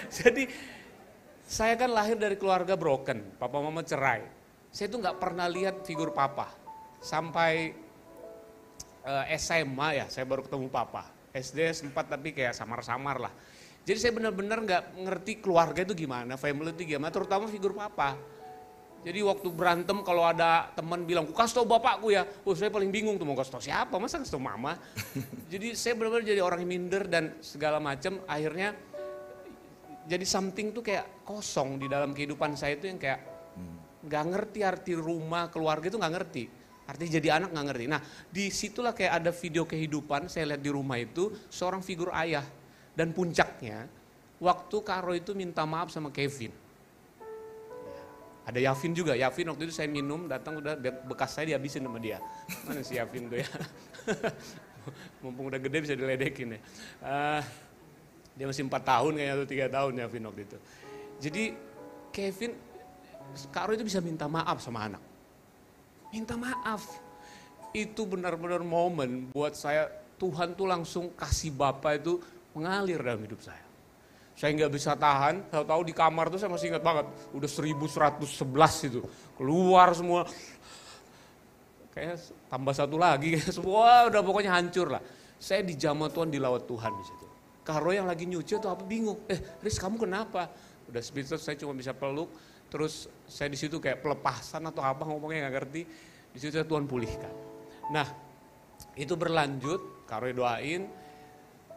Jadi saya kan lahir dari keluarga broken, papa mama cerai. Saya tuh nggak pernah lihat figur papa. Sampai SMA ya saya baru ketemu papa. SD sempat tapi kayak samar-samar lah. Jadi saya benar-benar nggak ngerti keluarga itu gimana, family itu gimana, terutama figur papa. Jadi waktu berantem kalau ada teman bilang, ku kasih tau bapakku ya, saya paling bingung tuh mau kasih tau siapa, masa kasih tau mama. Jadi saya benar-benar jadi orang yang minder dan segala macam. Akhirnya jadi something tuh kayak kosong di dalam kehidupan saya itu yang kayak nggak ngerti arti rumah, keluarga itu nggak ngerti. Artinya jadi anak nggak ngerti. Nah disitulah kayak ada video kehidupan saya lihat di rumah itu seorang figur ayah. Dan puncaknya waktu Kak Roy itu minta maaf sama Kevin. Ada Yavin juga, Yavin waktu itu saya minum datang udah bekas saya dihabisin sama dia. Mana si Yavin tuh ya. Mumpung udah gede bisa diledekin ya. Dia masih 4 tahun kayaknya atau 3 tahun Yavin waktu itu. Jadi Kevin, Kak Roy itu bisa minta maaf sama anak. Minta maaf. Itu benar-benar momen buat saya Tuhan tuh langsung kasih Bapa itu mengalir dalam hidup saya. Saya nggak bisa tahan, tahu-tahu di kamar tuh saya masih ingat banget, udah 1111 itu, keluar semua, kayak tambah satu lagi, kayak semua udah pokoknya hancur lah. Saya dijamah Tuhan, dilawat Tuhan di situ. Karo yang lagi nyuci atau apa bingung, Riz kamu kenapa? Udah speechless, saya cuma bisa peluk, terus saya di situ kayak pelepasan atau apa ngomongnya nggak ngerti, di situ saya Tuhan pulihkan. Nah itu berlanjut, Karo doain.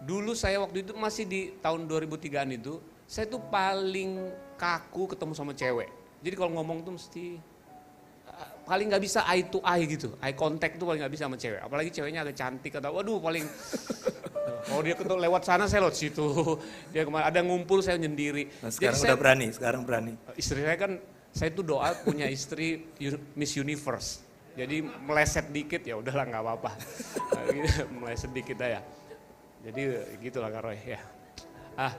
Dulu saya waktu itu masih di tahun 2003-an itu, saya tuh paling kaku ketemu sama cewek. Jadi kalau ngomong tuh mesti paling nggak bisa eye to eye gitu, eye contact tuh paling nggak bisa sama cewek. Apalagi ceweknya agak cantik atau waduh paling. Kalau dia lewat sana saya lewat situ, dia kemana ada ngumpul saya nyendiri. Nah, sekarang udah berani, sekarang berani. Istri saya kan, saya tuh doa punya istri Miss Universe. Jadi meleset dikit ya udahlah nggak apa-apa, meleset dikit aja. Jadi gitulah Kak Roy ya.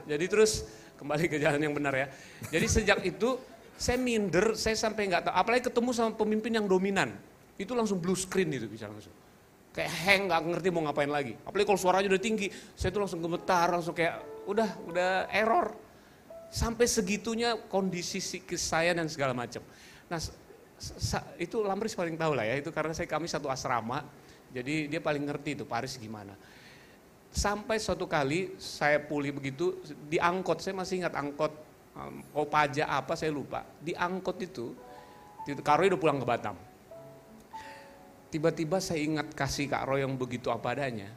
Jadi terus kembali ke jalan yang benar ya. Jadi sejak itu saya minder, saya sampai nggak tahu. Apalagi ketemu sama pemimpin yang dominan, itu langsung blue screen itu bisa langsung. Kayak hang, nggak ngerti mau ngapain lagi. Apalagi kalau suaranya udah tinggi, saya tuh langsung gemetar, langsung kayak udah error. Sampai segitunya kondisi psikis saya dan segala macam. Nah itu Lamris paling tahu lah ya, itu karena kami satu asrama, jadi dia paling ngerti itu Paris gimana. Sampai suatu kali saya pulih begitu, di angkot, saya masih ingat angkot, Kopaja apa saya lupa. Di angkot itu, Kak Roy udah pulang ke Batam. Tiba-tiba saya ingat kasih Kak Roy yang begitu apa adanya.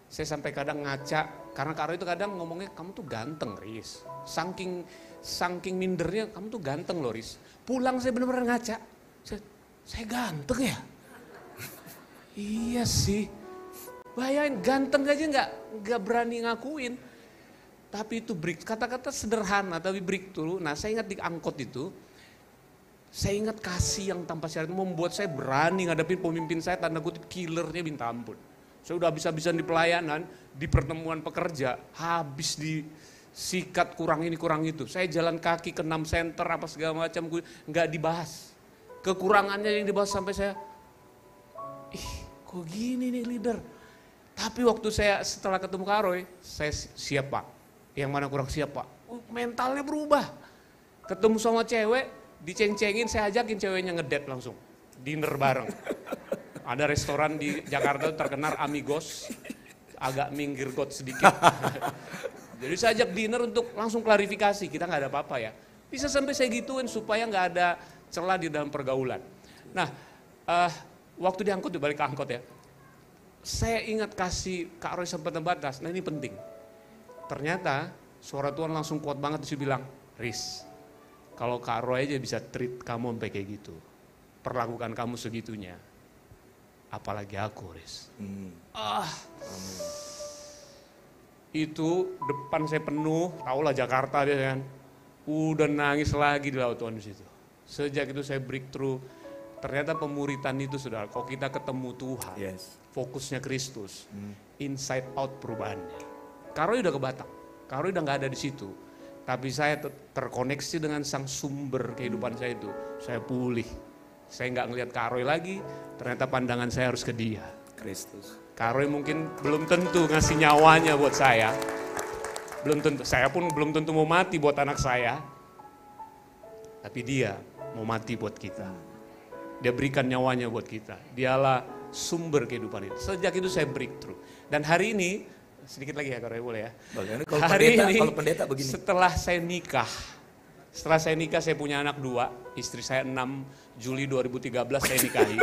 Saya sampai kadang ngaca, karena Kak Roy itu kadang ngomongnya, kamu tuh ganteng Riz. Saking mindernya, kamu tuh ganteng loh Riz. Pulang saya benar-benar ngaca, saya ganteng ya? Iya sih. Bayangin ganteng aja nggak berani ngakuin. Tapi itu kata-kata sederhana tapi breakthrough. Nah saya ingat di angkot itu, saya ingat kasih yang tanpa syarat membuat saya berani ngadepin pemimpin saya tanda kutip killernya minta ampun. Saya udah habis-habisan di pelayanan, di pertemuan pekerja, habis di sikat kurang ini kurang itu. Saya jalan kaki ke 6 center apa segala macam, nggak dibahas. Kekurangannya yang dibahas sampai saya, kok gini nih leader. Tapi waktu saya setelah ketemu Kak Roy, saya siap Pak. Yang mana kurang siap Pak? Mentalnya berubah. Ketemu sama cewek, diceng-cengin, saya ajakin ceweknya ngedate langsung. Dinner bareng. Ada restoran di Jakarta terkenal Amigos, agak minggir got sedikit. Jadi saya ajak dinner untuk langsung klarifikasi, kita nggak ada apa-apa ya. Bisa sampai saya gituin supaya nggak ada celah di dalam pergaulan. Nah, waktu diangkut, dibalik ke angkot ya. Saya ingat kasih Kak Roy sempat terbatas, nah ini penting. Ternyata suara Tuhan langsung kuat banget, dia bilang, Riz, kalau Kak Roy aja bisa treat kamu sampai kayak gitu, perlakukan kamu segitunya, apalagi aku Riz. Itu depan saya penuh, tahulah Jakarta dia kan, udah nangis lagi di laut Tuhan di situ. Sejak itu saya breakthrough. Ternyata pemuritan itu saudara, kalau kita ketemu Tuhan, fokusnya Kristus, inside out perubahannya. Kak Roy udah ke Batam, Kak Roy udah gak ada di situ. Tapi saya terkoneksi dengan sang sumber kehidupan saya itu. Saya pulih, saya gak ngelihat Kak Roy lagi, ternyata pandangan saya harus ke dia. Kristus. Kak Roy mungkin belum tentu ngasih nyawanya buat saya. Belum tentu, saya pun belum tentu mau mati buat anak saya. Tapi dia mau mati buat kita. Dia berikan nyawanya buat kita. Dialah sumber kehidupan itu. Sejak itu saya breakthrough. Dan hari ini, sedikit lagi ya Kak Roy boleh ya. Hari ini, kalau pendeta begini. Setelah saya nikah saya punya anak 2. Istri saya 6 Juli 2013 saya nikahi.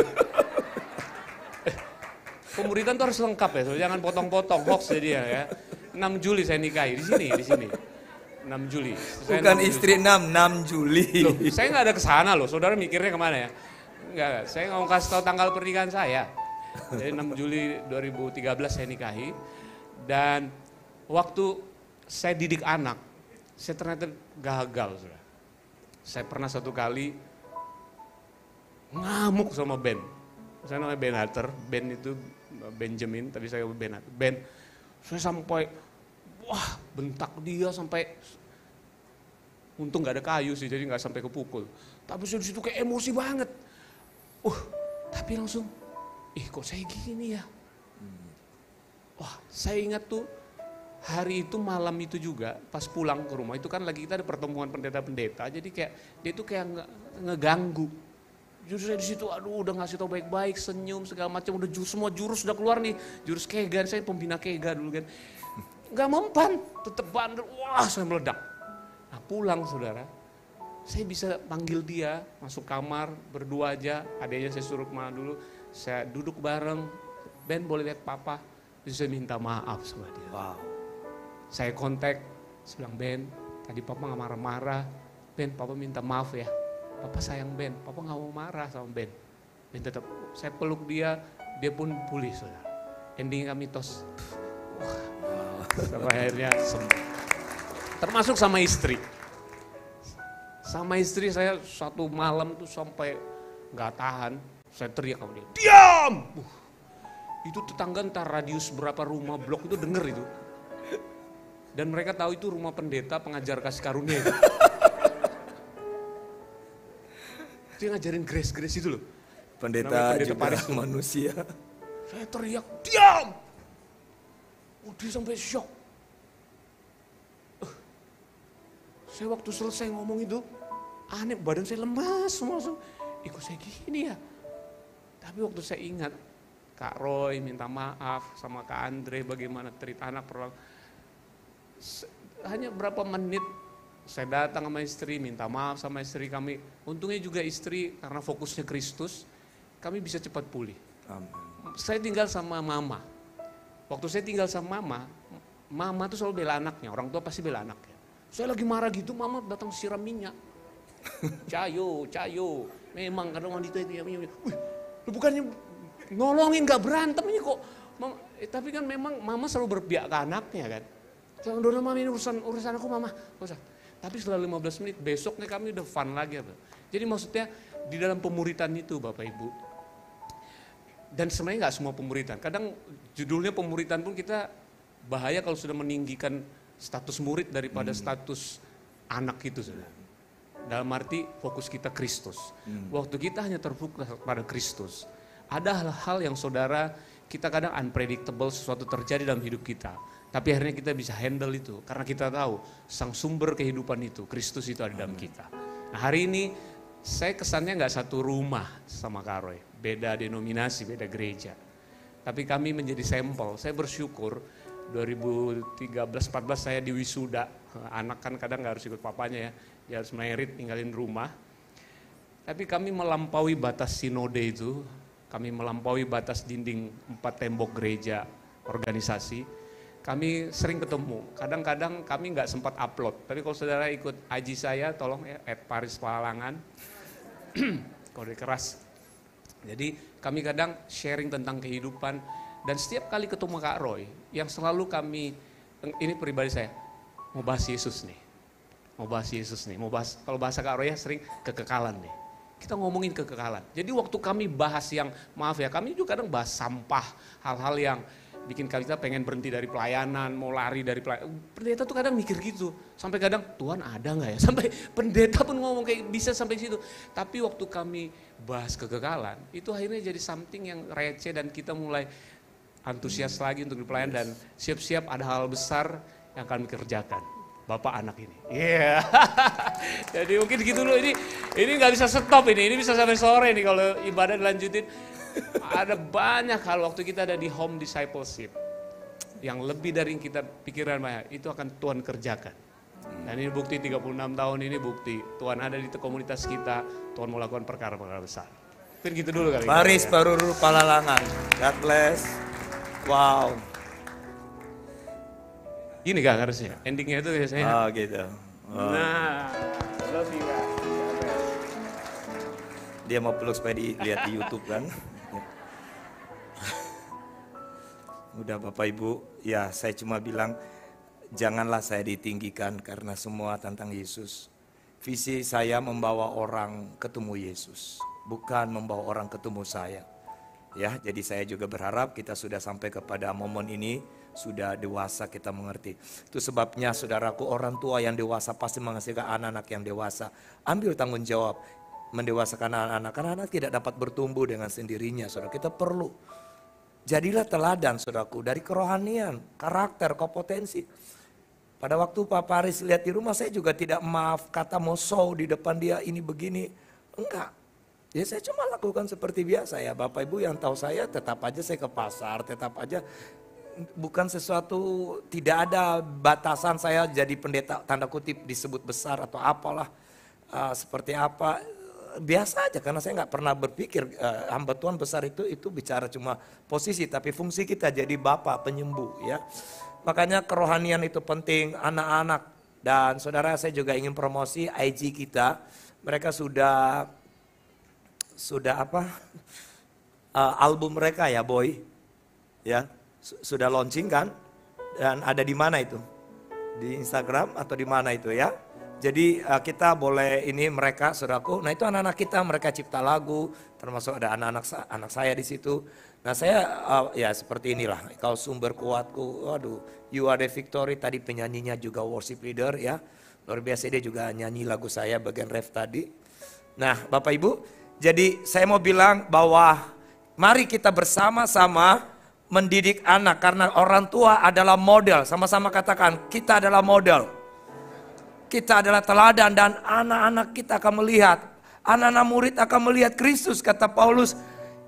Pemuritan itu harus lengkap ya, so jangan potong-potong hoax jadi ya. 6 Juli saya nikahi, di sini. 6 Juli. Bukan istri 6 Juli. Loh, saya nggak ada kesana loh, saudara mikirnya kemana ya? Enggak, saya nggak mau kasih tahu tanggal pernikahan saya. Jadi 6 Juli 2013 saya nikahi. Dan waktu saya didik anak, saya ternyata gagal. Saudara. Saya pernah satu kali ngamuk sama Ben. Saya namanya Ben Hatter, Ben itu Benjamin, tapi saya Ben Hatter. Ben, saya sampai, bentak dia sampai, untung gak ada kayu sih, jadi gak sampai kepukul. Tapi saya disitu kayak emosi banget. Tapi langsung, kok saya gini ya? Wah, saya ingat tuh hari itu malam itu juga pas pulang ke rumah itu kan lagi kita ada pertemuan pendeta-pendeta, jadi kayak dia tuh kayak ngeganggu. Justru saya di situ, aduh udah ngasih tau baik-baik, senyum segala macam, udah semua jurus udah keluar nih, jurus kega, saya pembina kega dulu kan, nggak mempan, tetep bandel, wah saya meledak. Nah pulang saudara, saya bisa panggil dia masuk kamar berdua aja, adanya saya suruh kemana dulu, saya duduk bareng, Ben boleh lihat papa, terus saya minta maaf sama dia. Wow. Saya kontak, saya bilang Ben, tadi papa gak marah-marah, Ben papa minta maaf ya, papa sayang Ben, papa gak mau marah sama Ben. Ben tetap, saya peluk dia, dia pun pulih saudara. Ending kami tos, wah, sampai akhirnya sembuh. Termasuk sama istri. Sama istri saya satu malam tuh sampai gak tahan, saya teriak sama dia, diam! Itu tetangga entar radius berapa rumah blok itu denger itu. Dan mereka tahu itu rumah pendeta pengajar kasih karunia itu. Dia ngajarin grace itu loh. Pendeta juga Paris manusia. Saya teriak, diam! Oh, dia sampai shock. Saya waktu selesai ngomong itu, aneh badan saya lemas semua. Kok saya gini ya? Tapi waktu saya ingat, Kak Roy minta maaf sama Kak Andre bagaimana cerita anak hanya berapa menit saya datang sama istri, minta maaf sama istri kami. Untungnya juga istri karena fokusnya Kristus, kami bisa cepat pulih. Amin. Saya tinggal sama mama. Waktu saya tinggal sama mama tuh selalu bela anaknya, orang tua pasti bela anaknya. Saya lagi marah gitu, mama datang siram minyak. Cayo, memang kadang wanita itu wih, lu bukannya nolongin gak berantem ini kok. Tapi kan memang mama selalu berpihak ke anaknya kan. Jangan dorong mama ini urusan aku mama. Tapi setelah 15 menit besoknya kami udah fun lagi. Jadi maksudnya di dalam pemuritan itu Bapak Ibu. Dan sebenarnya gak semua pemuritan. Kadang judulnya pemuritan pun kita bahaya kalau sudah meninggikan status murid daripada status anak itu saudara. Dalam arti fokus kita Kristus. Waktu kita hanya terfokus pada Kristus. Ada hal-hal yang saudara kita kadang unpredictable sesuatu terjadi dalam hidup kita. Tapi akhirnya kita bisa handle itu. Karena kita tahu sang sumber kehidupan itu, Kristus itu ada dalam kita. Nah hari ini saya kesannya gak satu rumah sama Kak Roy. Beda denominasi, beda gereja. Tapi kami menjadi sampel. Saya bersyukur 2013-14 saya di wisuda. Anak kan kadang gak harus ikut papanya ya. Dia harus merit, tinggalin rumah. Tapi kami melampaui batas sinode itu. Kami melampaui batas dinding 4 tembok gereja organisasi. Kami sering ketemu, kadang-kadang kami nggak sempat upload. Tapi kalau saudara ikut IG saya, tolong ya, @parispalangan, kode keras. Jadi kami kadang sharing tentang kehidupan. Dan setiap kali ketemu Kak Roy, yang selalu kami, ini pribadi saya, mau bahas Yesus nih. Kalau bahasa Kak Roy ya sering kekekalan nih. Kita ngomongin kekekalan. Jadi waktu kami bahas yang, maaf ya, kami juga kadang bahas sampah, hal-hal yang bikin kita pengen berhenti dari pelayanan, mau lari dari pelayanan. Pendeta tuh kadang mikir gitu. Sampai kadang, Tuhan ada gak ya? Sampai pendeta pun ngomong kayak bisa sampai situ. Tapi waktu kami bahas kegagalan, itu akhirnya jadi something yang receh dan kita mulai antusias lagi untuk pelayanan dan siap-siap ada hal besar yang akan dikerjakan. Bapak anak ini. Iya. Yeah. Jadi mungkin gitu dulu, ini gak bisa stop ini bisa sampai sore nih kalau ibadah dilanjutin. Ada banyak hal waktu kita ada di home discipleship yang lebih dari yang kita pikiran banyak, itu akan Tuhan kerjakan. Dan ini bukti 36 tahun ini bukti Tuhan ada di komunitas kita, Tuhan mau lakukan perkara-perkara besar. Mungkin gitu dulu kali. Paris Paruru Palalangan. God bless. Wow. Gini Kak harusnya, endingnya itu biasanya. Oh gitu. Oh. Nah, love you Kak. Dia mau peluk supaya dilihat di YouTube kan. Udah Bapak Ibu, ya saya cuma bilang janganlah saya ditinggikan karena semua tentang Yesus. Visi saya membawa orang ketemu Yesus, bukan membawa orang ketemu saya. Ya, jadi saya juga berharap kita sudah sampai kepada momen ini, sudah dewasa kita mengerti. Itu sebabnya saudaraku, orang tua yang dewasa pasti menghasilkan anak-anak yang dewasa. Ambil tanggung jawab mendewasakan anak-anak, karena anak tidak dapat bertumbuh dengan sendirinya. Saudara, kita perlu Jadilah teladan saudaraku dari kerohanian, karakter, kompetensi. Pada waktu Pak Paris lihat di rumah saya juga tidak maaf kata mau show di depan dia ini begini. Enggak. Ya saya cuma lakukan seperti biasa ya. Bapak Ibu yang tahu saya tetap aja saya ke pasar, tetap aja bukan sesuatu, tidak ada batasan saya jadi pendeta tanda kutip disebut besar atau apalah seperti apa. Biasa aja karena saya nggak pernah berpikir hamba Tuhan besar itu bicara cuma posisi tapi fungsi kita jadi Bapa penyembuh ya. Makanya kerohanian itu penting anak-anak dan saudara saya juga ingin promosi IG kita. Mereka sudah album mereka ya Boy ya sudah launching kan dan ada di mana itu di Instagram atau di mana itu ya. Jadi kita boleh ini mereka saudaraku. Nah itu anak-anak kita mereka cipta lagu termasuk ada anak saya di situ. Nah saya ya seperti inilah kau sumber kuatku. Waduh, You Are The Victory tadi penyanyinya juga worship leader ya. Luar biasa dia juga nyanyi lagu saya bagian ref tadi. Nah Bapak Ibu, jadi saya mau bilang bahwa mari kita bersama-sama mendidik anak karena orang tua adalah model. Sama-sama katakan kita adalah model. Kita adalah teladan dan anak-anak kita akan melihat. Anak-anak murid akan melihat Kristus kata Paulus.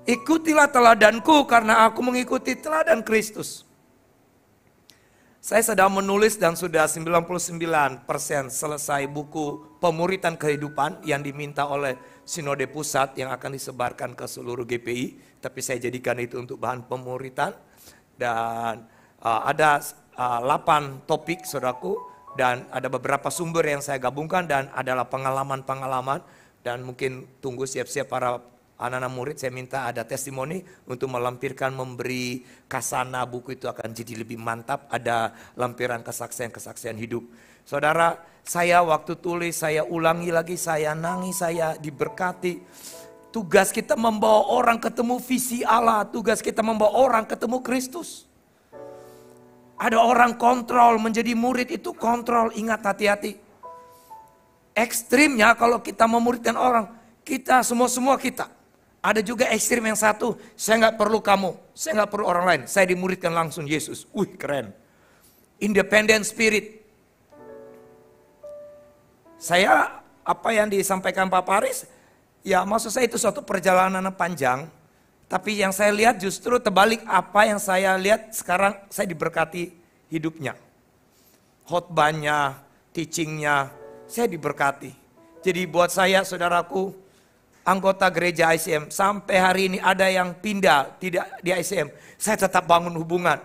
Ikutilah teladanku karena aku mengikuti teladan Kristus. Saya sedang menulis dan sudah 99% selesai buku pemuritan kehidupan yang diminta oleh Sinode Pusat yang akan disebarkan ke seluruh GPI. Tapi saya jadikan itu untuk bahan pemuritan. Dan ada 8 topik saudaraku. Dan ada beberapa sumber yang saya gabungkan dan adalah pengalaman-pengalaman. Dan mungkin tunggu siap-siap para anak-anak murid saya minta ada testimoni untuk melampirkan memberi kasana buku itu akan jadi lebih mantap. Ada lampiran kesaksian-kesaksian hidup. Saudara, saya waktu tulis, saya ulangi lagi, saya nangis, saya diberkati. Tugas kita membawa orang ketemu visi Allah, tugas kita membawa orang ketemu Kristus. Ada orang kontrol, menjadi murid itu kontrol, ingat hati-hati. Ekstrimnya kalau kita memuridkan orang, kita semua kita. Ada juga ekstrim yang satu, saya nggak perlu kamu, saya nggak perlu orang lain, saya dimuridkan langsung Yesus. Wih keren. Independent spirit. Saya, apa yang disampaikan Pak Paris, ya maksud saya itu suatu perjalanan panjang. Tapi yang saya lihat justru terbalik apa yang saya lihat sekarang saya diberkati hidupnya. Khotbahnya, teachingnya, saya diberkati. Jadi buat saya saudaraku, anggota gereja ICM, sampai hari ini ada yang pindah tidak di ICM, saya tetap bangun hubungan.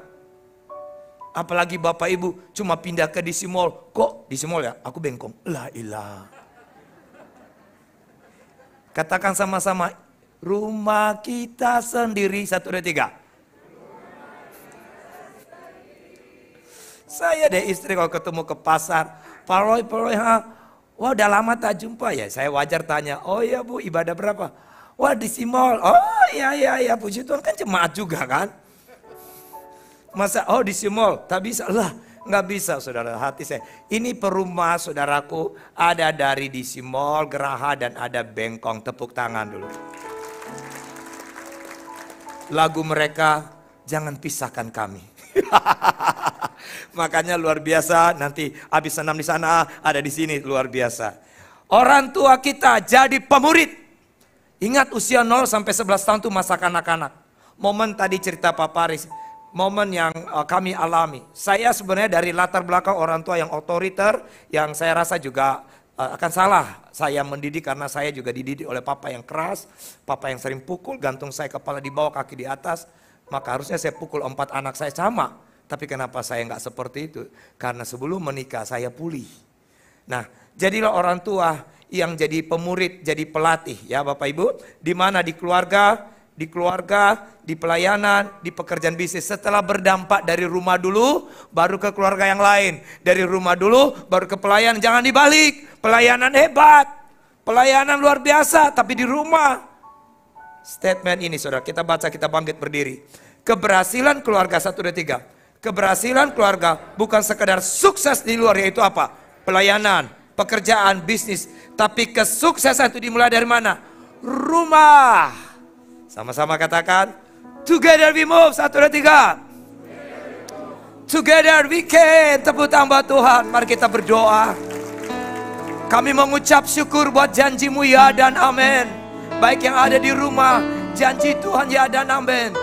Apalagi Bapak Ibu cuma pindah ke DC Mall, kok DC Mall ya? Aku bengkong, la ilah. Katakan sama-sama, rumah kita sendiri, 1, 2, 3. Saya deh istri kalau ketemu ke pasar, Pak Roy, wah udah lama tak jumpa ya. Saya wajar tanya, oh iya Bu ibadah berapa? Wah di Simol, oh iya puji Tuhan kan jemaat juga kan. Masa oh di Simol, tak bisa lah. Nggak bisa saudara, hati saya. Ini perumah saudaraku ada dari di Simol, Geraha dan ada Bengkong. Tepuk tangan dulu. Lagu mereka, jangan pisahkan kami. Makanya luar biasa, nanti habis senam di sana, ada di sini, luar biasa. Orang tua kita jadi pemurid. Ingat usia 0 sampai 11 tahun itu masa kanak-kanak. Momen tadi cerita Pak Paris, momen yang kami alami. Saya sebenarnya dari latar belakang orang tua yang otoriter, yang saya rasa juga akan salah. Saya mendidik karena saya juga dididik oleh papa yang keras, papa yang sering pukul, gantung saya kepala di bawah, kaki di atas. Maka harusnya saya pukul 4 anak saya sama. Tapi kenapa saya nggak seperti itu? Karena sebelum menikah saya pulih. Nah, jadilah orang tua yang jadi pemurid, jadi pelatih ya Bapak Ibu. Di mana di keluarga, di pelayanan, di pekerjaan bisnis. Setelah berdampak dari rumah dulu, baru ke keluarga yang lain. Dari rumah dulu, baru ke pelayanan. Jangan dibalik, pelayanan hebat. Pelayanan luar biasa, tapi di rumah. Statement ini saudara, kita baca, kita bangkit berdiri. Keberhasilan keluarga, 1, 2, 3. Keberhasilan keluarga bukan sekedar sukses di luar, yaitu apa? Pelayanan, pekerjaan, bisnis. Tapi kesuksesan itu dimulai dari mana? Rumah. Sama-sama katakan, Together we move. 1, 2, 3. Together we can. Tepuk tangan buat Tuhan. Mari kita berdoa. Kami mengucap syukur buat janji-Mu ya dan amin. Baik yang ada di rumah, janji Tuhan ya dan amin.